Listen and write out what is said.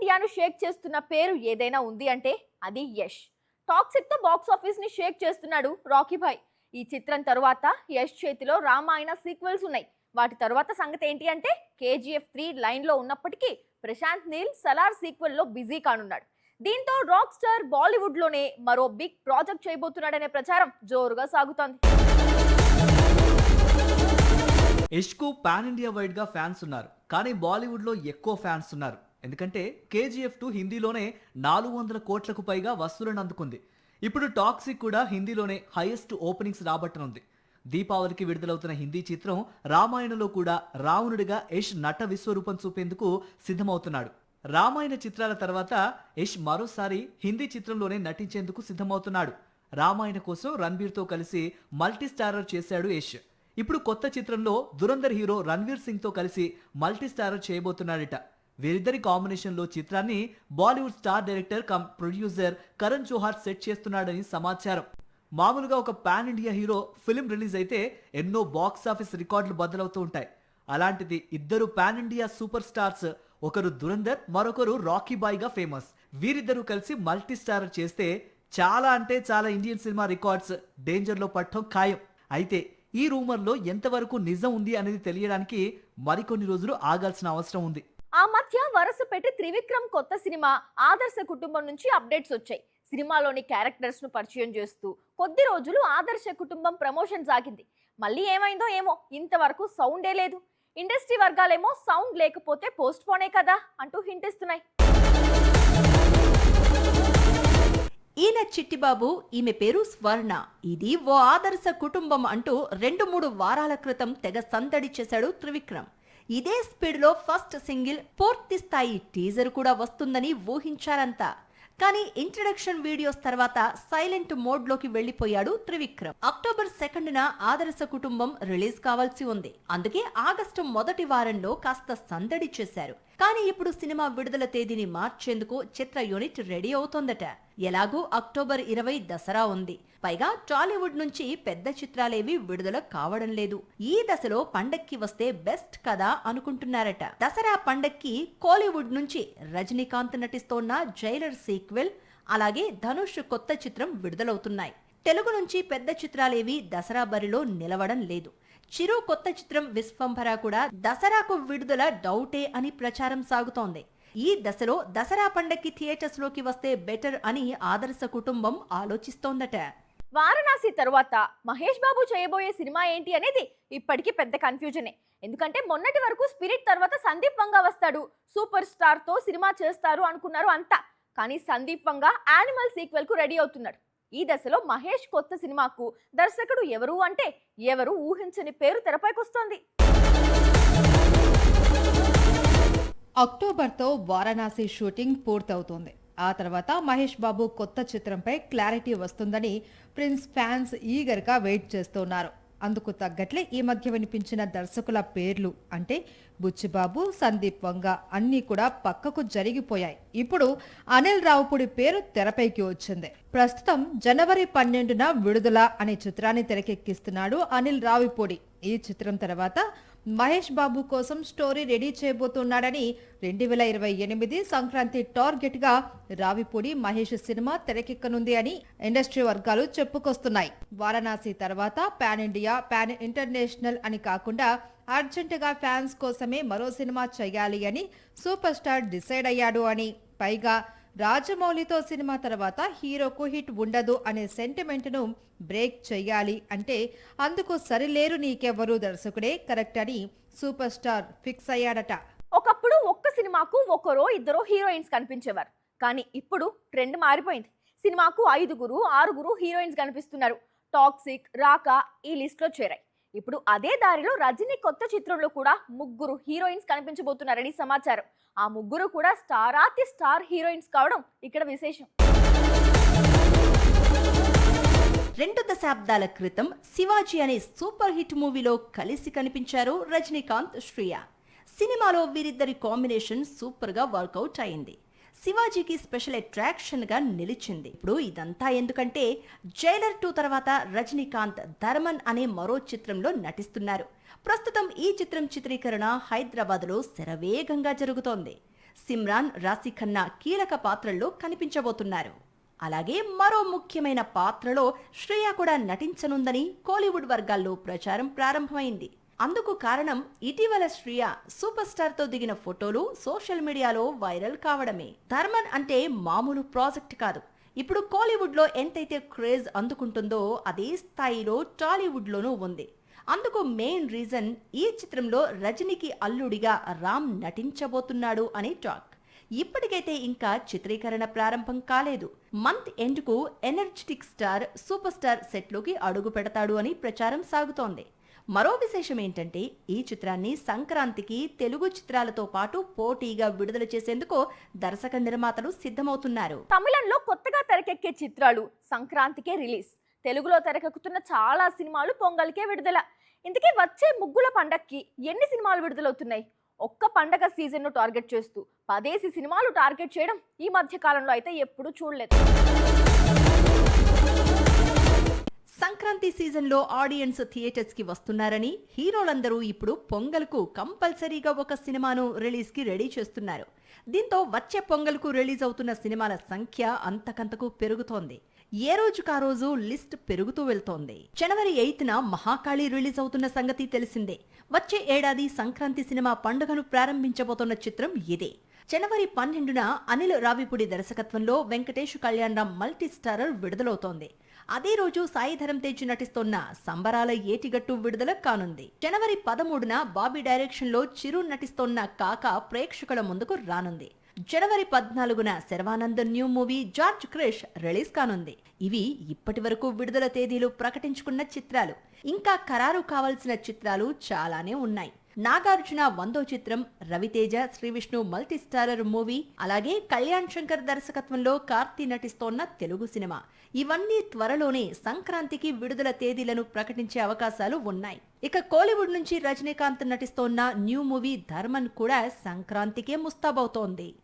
ఇండియాను షేక్ చేస్తున్న పేరు ఏదైనా ఉంది అంటే అది యష్. టాక్సిక్ తో బాక్స్ ఆఫీస్ ని షేక్ చేస్తున్నాడు రాకీ భాయ్. ఈ చిత్రం తరువాత యష్ చేతిలో రామాయణ సీక్వెల్స్ ఉన్నాయి. వాటి తరువాత సంగతి ఏంటి అంటే KGF 3 లైన్ లో ఉన్నప్పటికీ ప్రశాంత్ నీల్ సలార్ సీక్వెల్ లో బిజీ కానున్నాడు. దీంతో రాక్ స్టార్ బాలీవుడ్ లోనే మరో బిగ్ ప్రాజెక్ట్ చేయబోతున్నాడనే ప్రచారం జోరుగా సాగుతోంది. యష్ కు పాన్ ఇండియా వైడ్ గా ఫ్యాన్స్ ఉన్నారు, కానీ బాలీవుడ్ లో ఎక్కువ ఫ్యాన్స్ ఉన్నారు. ఎందుకంటే KGF 2 హిందీలోనే 400 కోట్లకు పైగా వసూలను అందుకుంది. ఇప్పుడు టాక్సిక్ కూడా హిందీలోనే హైయెస్ట్ ఓపెనింగ్స్ రాబట్టనుంది. దీపావళికి విడుదలవుతున్న హిందీ చిత్రం రామాయణంలో కూడా రావణుడిగా యష్ నట విశ్వరూపం చూపేందుకు సిద్ధమవుతున్నాడు. రామాయణ చిత్రాల తర్వాత యష్ మరోసారి హిందీ చిత్రంలోనే నటించేందుకు సిద్ధమవుతున్నాడు. రామాయణ కోసం రణ్బీర్ తో కలిసి మల్టీ స్టారర్ చేశాడు యష్. ఇప్పుడు కొత్త చిత్రంలో దురంధర్ హీరో రణ్వీర్ సింగ్ తో కలిసి మల్టీ స్టారర్ చేయబోతున్నాడట. వీరిద్దరి కాంబినేషన్ లో చిత్రాన్ని Bollywood star director come producer Karan Johar set చేస్తున్నాడని సమాచారం. మామూలుగా ఒక pan India hero film release అయితే ఎన్నో బాక్స్ ఆఫీస్ రికార్డులు బద్దలవుతూ ఉంటాయి. అలాంటిది ఇద్దరు పాన్ ఇండియా సూపర్ స్టార్స్, ఒకరు దురంధర్, మరొకరు రాకీ బాయ్ గా ఫేమస్. వీరిద్దరూ కలిసి మల్టీ స్టారర్ చేస్తే చాలా అంటే చాలా ఇండియన్ సినిమా రికార్డ్స్ డేంజర్ లో పడటం ఖాయం. అయితే ఈ రూమర్ లో ఎంతవరకు నిజం ఉంది అనేది తెలియడానికి మరికొన్ని రోజులు ఆగాల్సిన అవసరం ఉంది. ఆ మధ్య వరుస పెట్టి త్రివిక్రమ్ కొత్త సినిమా ఆదర్శ కుటుంబం నుంచి అప్డేట్స్ వచ్చాయి. సినిమాలోని క్యారెక్టర్స్ ను పరిచయం చేస్తూ కొద్ది రోజులు ఆదర్శ కుటుంబం ప్రమోషన్ సాగింది. మళ్ళీ ఏమైందో ఏమో, ఇంతవరకు సౌండే లేదు. ఇండస్ట్రీ వర్గాలేమో సౌండ్ లేకపోతే పోస్ట్ పోనే కదా అంటూ హింట్ ఇస్తున్నాయి. ఈయన చిట్టిబాబు, ఈమె పేరు స్వర్ణ. ఇది ఓ ఆదర్శ కుటుంబం అంటూ 2-3 వారాల క్రితం తెగ సందడి చేశాడు త్రివిక్రమ్. ఇదే స్పీడ్ లో ఫస్ట్ సింగిల్ పూర్తి స్థాయి టీజర్ కూడా వస్తుందని ఊహించారంతా. కానీ ఇంట్రడక్షన్ వీడియోస్ తర్వాత సైలెంట్ మోడ్ లోకి వెళ్లిపోయాడు త్రివిక్రమ్. అక్టోబర్ 2న ఆదర్శ కుటుంబం రిలీజ్ కావాల్సి ఉంది. అందుకే ఆగస్టు మొదటి వారంలో కాస్త సందడి చేశారు. కానీ ఇప్పుడు సినిమా విడుదల తేదీని మార్చేందుకు చిత్ర యూనిట్ రెడీ అవుతోందట. ఎలాగూ అక్టోబర్ 20 దసరా ఉంది. పైగా టాలీవుడ్ నుంచి పెద్ద చిత్రాలేవి విడుదల కావడం లేదు. ఈ దశలో పండక్కి వస్తే బెస్ట్ కదా అనుకుంటున్నారట. దసరా పండక్కి కోలీవుడ్ నుంచి రజనీకాంత్ నటిస్తోన్న జైలర్ సీక్వెల్, అలాగే ధనుష్ కొత్త చిత్రం విడుదలవుతున్నాయి. తెలుగు నుంచి పెద్ద చిత్రాలేవి దసరా బరిలో నిలవడం లేదు. చిరు కొత్త చిత్రం విశ్వంభర కూడా దసరాకు విడుదల డౌటే అని ప్రచారం సాగుతోంది. ఈ దశలో దసరా పండక్కి థియేటర్స్ లోకి వస్తే బెటర్ అని ఆదర్శ కుటుంబం ఆలోచిస్తోందట. వారణాసి తరువాత మహేష్ బాబు చేయబోయే సినిమా ఏంటి అనేది ఇప్పటికీ పెద్ద కన్ఫ్యూజనే. ఎందుకంటే మొన్నటి వరకు స్పిరిట్ తర్వాత సందీప్ వంగా వస్తాడు, సూపర్ స్టార్ తో సినిమా చేస్తారు అనుకున్నారు అంతా. కానీ సందీప్ వంగా యానిమల్ సీక్వెల్ కు రెడీ అవుతున్నాడు. ఈ దశలో మహేష్ కొత్త సినిమాకు దర్శకుడు ఎవరు అంటే ఎవరు ఊహించని పేరు తెరపైకొస్తోంది. అక్టోబర్తో వారణాసి షూటింగ్ పూర్తవుతోంది. ఆ తర్వాత మహేష్ బాబు కొత్త చిత్రంపై క్లారిటీ వస్తుందని ప్రిన్స్ ఫ్యాన్స్ ఈగర్గా వెయిట్ చేస్తున్నారు. అందుకు తగ్గట్లే ఈ మధ్య వినిపించిన దర్శకుల పేర్లు అంటే బుచ్చిబాబు, సందీప్ వంగ అన్నీ కూడా పక్కకు జరిగిపోయాయి. ఇప్పుడు అనిల్ రావుపూడి పేరు తెరపైకి వచ్చింది. ప్రస్తుతం జనవరి 12న విడుదల అనే చిత్రాన్ని తెరకెక్కిస్తున్నాడు అనిల్ రావిపూడి. ఈ చిత్రం తర్వాత మహేష్ బాబు కోసం స్టోరీ రెడీ చేయబోతున్నాడని 2028 సంక్రాంతి టార్గెట్ గా రావిపూడి మహేష్ సినిమా తెరకెక్కనుంది అని ఇండస్ట్రీ వర్గాలు చెప్పుకొస్తున్నాయి. వారణాసి తర్వాత పాన్ ఇండియా, పాన్ ఇంటర్నేషనల్ అని కాకుండా అర్జెంటుగా ఫ్యాన్స్ కోసమే మరో సినిమా చేయాలి అని సూపర్ స్టార్ డిసైడ్ అయ్యాడు అని, పైగా రాజమౌళితో సినిమా తర్వాత హీరోకు హిట్ ఉండదు అనే సెంటిమెంట్ ను బ్రేక్ చెయ్యాలి అంటే అందుకు సరిలేరు నీకెవ్వరు దర్శకుడే కరెక్ట్ అని సూపర్ స్టార్ ఫిక్స్ అయ్యాడట. ఒకప్పుడు ఒక్క సినిమాకు ఒకరో ఇద్దరో హీరోయిన్స్ కనిపించేవారు. కానీ ఇప్పుడు ట్రెండ్ మారిపోయింది. సినిమాకు 5-6 హీరోయిన్స్ కనిపిస్తున్నారు. టాక్సిక్, రాకా ఈ లిస్ట్ లో చేరాయి. ఇప్పుడు అదే దారిలో రజనీ కొత్త చిత్రంలో కూడా 3 హీరోయిన్స్ కనిపించబోతున్నారని సమాచారం. ఆ 3 కూడా స్టార్ హీరోయిన్స్ కావడం ఇక్కడ విశేషం. 2 దశాబ్దాల క్రితం శివాజీ అనే సూపర్ హిట్ మూవీలో కలిసి కనిపించారు రజనీకాంత్, శ్రియ. సినిమాలో వీరిద్దరి కాంబినేషన్ సూపర్ గా వర్కౌట్ అయింది. శివాజీకి స్పెషల్ అట్రాక్షన్ గా నిలిచింది. ఇప్పుడు ఇదంతా ఎందుకంటే జైలర్ 2 తర్వాత రజనీకాంత్ ధర్మన్ అనే మరో చిత్రంలో నటిస్తున్నారు. ప్రస్తుతం ఈ చిత్రం చిత్రీకరణ హైదరాబాద్ లో శరవేగంగా జరుగుతోంది. సిమ్రాన్, రాశి ఖన్నా కీలక పాత్రల్లో కనిపించబోతున్నారు. అలాగే మరో ముఖ్యమైన పాత్రలో శ్రేయ కూడా నటించనుందని కోలీవుడ్ వర్గాల్లో ప్రచారం ప్రారంభమైంది. అందుకు కారణం ఇటీవల శ్రేయ సూపర్ స్టార్ తో దిగిన ఫోటోలు సోషల్ మీడియాలో వైరల్ కావడమే. ధర్మన్ అంటే మామూలు ప్రాజెక్ట్ కాదు. ఇప్పుడు కోలీవుడ్ లో ఎంతైతే క్రేజ్ అందుకుంటుందో అదే స్థాయిలో టాలీవుడ్ లోనూ ఉంది. అందుకు మెయిన్ రీజన్ ఈ చిత్రంలో రజనీకి అల్లుడిగా రామ్ నటించబోతున్నాడు అనే టాక్. ఇప్పటికైతే ఇంకా చిత్రీకరణ ప్రారంభం కాలేదు. మంత్ ఎండ్ కు energetic star super star set లోకి అడుగు పెడతాడు అని ప్రచారం సాగుతోంది. మరో విశేషం ఏంటంటే ఈ చిత్రాన్ని సంక్రాంతికి తెలుగు చిత్రాలతో పాటు పోటీగా విడుదల చేసేందుకు దర్శక నిర్మాతలు సిద్ధమవుతున్నారు. తమిళంలో కొత్తగా తెరకెక్కే చిత్రాలు సంక్రాంతికే రిలీజ్. తెలుగులో తెరకెక్కుతున్న చాలా సినిమాలు పొంగల్కే విడుదల. ఇంతకీ వచ్చే ముగ్గుల పండక్కి ఎన్ని సినిమాలు విడుదలవుతున్నాయి? ఒక్క పండగ సీజన్ ను టార్గెట్ చేస్తూ 10 సినిమాలు టార్గెట్ చేయడం ఈ మధ్య కాలంలో అయితే ఎప్పుడూ చూడలేదు. సంక్రాంతి సీజన్ లో ఆడియన్స్ థియేటర్స్ కి వస్తున్నారని హీరోలందరూ ఇప్పుడు పొంగల్కు కంపల్సరీగా ఒక సినిమాను రిలీజ్ కి రెడీ చేస్తున్నారు. దీంతో వచ్చే పొంగల్కు రిలీజ్ అవుతున్న సినిమాల సంఖ్య అంతకంతకు పెరుగుతోంది. ఏ రోజుకా రోజు లిస్ట్ పెరుగుతూ వెళ్తోంది. జనవరి 8న మహాకాళి రిలీజ్ అవుతున్న సంగతి తెలిసిందే. వచ్చే ఏడాది సంక్రాంతి సినిమా పండుగను ప్రారంభించబోతున్న చిత్రం ఇదే. జనవరి 12న అనిల్ రావిపూడి దర్శకత్వంలో వెంకటేష్ కళ్యాణరామ్ మల్టీ స్టారర్ విడుదలవుతోంది. అదే రోజు సాయి ధరమ్ తేజ్ నటిస్తోన్న సంబరాల ఏటిగట్టు విడుదల కానుంది. జనవరి 13న బాబీ డైరెక్షన్ లో చిరు నటిస్తోన్న కాకా ప్రేక్షకుల ముందుకు రానుంది. జనవరి 14న Sharwanand new movie George Krish release కానుంది. ఇవి ఇప్పటి వరకు విడుదల తేదీలు ప్రకటించుకున్న చిత్రాలు. ఇంకా ఖరారు కావాల్సిన చిత్రాలు చాలానే ఉన్నాయి. నాగార్జున 100వ చిత్రం, Raviteja Srivishnu multi starrer movie, అలాగే కళ్యాణ్ శంకర్ దర్శకత్వంలో కార్తీ నటిస్తోన్న తెలుగు సినిమా, ఇవన్నీ త్వరలోనే సంక్రాంతికి విడుదల తేదీలను ప్రకటించే అవకాశాలు ఉన్నాయి. ఇక కోలీవుడ్ నుంచి రజనీకాంత్ నటిస్తోన్న న్యూ మూవీ ధర్మన్ కూడా సంక్రాంతికే ముస్తాబవుతోంది.